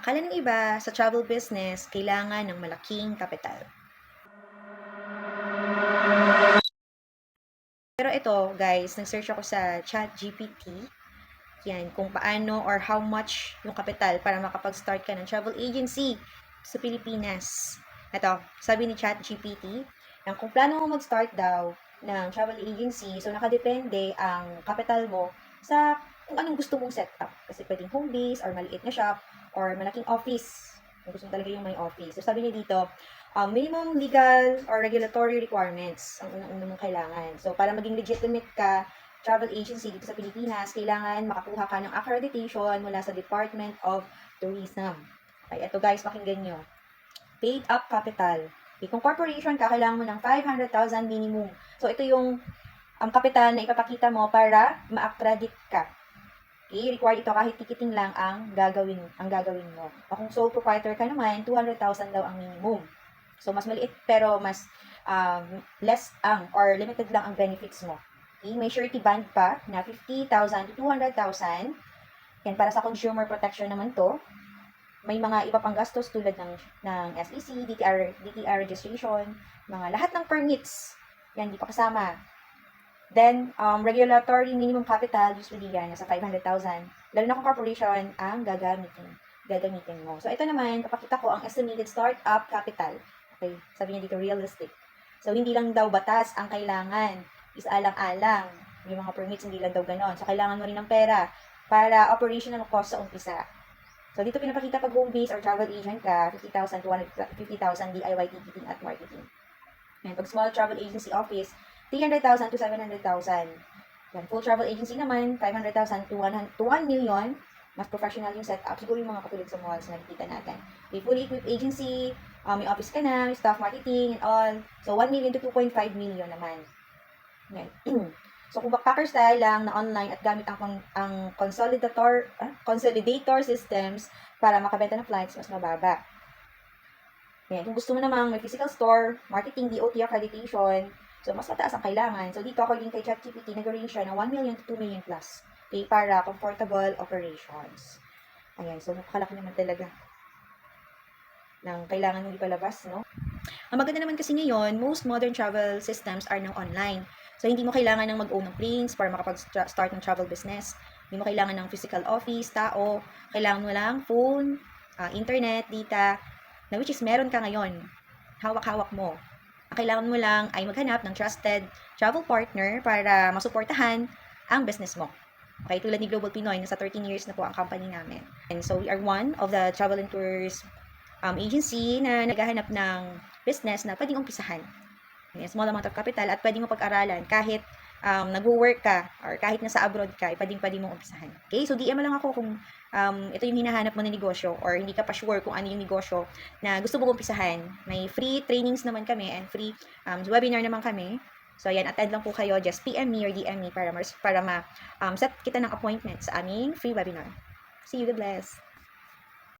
Akala ng iba, sa travel business, kailangan ng malaking kapital. Pero ito, guys, nag-search ako sa ChatGPT. Yan, kung paano or how much yung kapital para makapag-start ka ng travel agency sa Pilipinas. Ito, sabi ni ChatGPT, kung plano mo mag-start daw ng travel agency, so nakadepende ang kapital mo sa kung anong gusto mong setup. Kasi pwedeng home base or maliit na shop or malaking office. Kung gusto mo talaga yung may office. So sabi niya dito, minimum legal or regulatory requirements ang unang-una mong kailangan. So para maging legitimate ka travel agency dito sa Pilipinas, kailangan makakuha ka ng accreditation mula sa Department of Tourism. Okay, ito guys, pakinggan nyo. Paid up capital. Okay, kung corporation ka, kailangan mo ng 500,000 minimum. So ito yung kapital na ipapakita mo para ma-accredit ka. Okay, required ito kahit ticketing lang ang gagawin mo. O kung sole proprietor ka naman, 200,000 daw ang minimum. So mas maliit pero mas less or limited lang ang benefits mo. Okay, may surety bond pa na 50,000 to 200,000. Yan, para sa consumer protection naman to. May mga iba pang gastos tulad ng SEC, DTR registration, mga lahat ng permits. Yan, di pa kasama. Then, regulatory minimum capital, usually yan, nasa 500,000. Lalo na kung corporation ang gagamitin mo. So, ito naman, kapakita ko ang estimated startup capital. Okay, sabi niya dito, realistic. So, hindi lang daw batas ang kailangan. Isa-alang-alang. Yung mga permits, hindi lang daw ganon. So, kailangan mo rin ng pera para operational cost sa umpisa. So, dito pinapakita pag home base or travel agent ka, 50,000 to 150,000 DIY ticketing at marketing. And pag small travel agency office, 300,000 to 700,000. Yan, full travel agency naman, 500,000 to 1 million. Mas professional yung setup. Siguro yung mga katulad sa malls na nakikita natin. May fully equipped agency, may office ka na, may staff marketing, and all. So, 1 million to 2.5 million naman. Yan. So, kung backpacker style lang na online at gamit ang consolidator systems para makabenta ng flights, mas mababa. Yan. Kung gusto mo namang may physical store, marketing, DOT accreditation, so mas mataas ang kailangan. So, dito according kay ChatGPT, nag-range siya ng 1 million to 2 million plus. Okay, para comfortable operations. Ayan, so napakalaki naman talaga ng kailangan mong ipalabas, no? Ang maganda naman kasi ngayon, most modern travel systems are now online. So, hindi mo kailangan ng mag-own ng planes para makapag-start ng travel business. Hindi mo kailangan ng physical office, tao. Kailangan mo lang phone, internet, data, na which is meron ka ngayon. Hawak-hawak mo. Ang kailangan mo lang ay maghanap ng trusted travel partner para masuportahan ang business mo. Okay, tulad ni Global Pinoy, nasa 13 years na po ang company namin. And so, we are one of the travel and tours agency na naghahanap ng business na pwedeng umpisahan. Small amount of capital at pwedeng mo pag-aralan kahit nag-work ka or kahit nasa abroad ka, pwedeng mong umpisahan. Okay, so DM mo lang ako kung ito yung hinahanap mo na negosyo or hindi ka pa sure kung ano yung negosyo na gusto mong umpisahan. May free trainings naman kami and free webinar naman kami. So, ayan, attend lang po kayo. Just PM me or DM me para ma-set kita ng appointment sa aming free webinar. See you, God bless!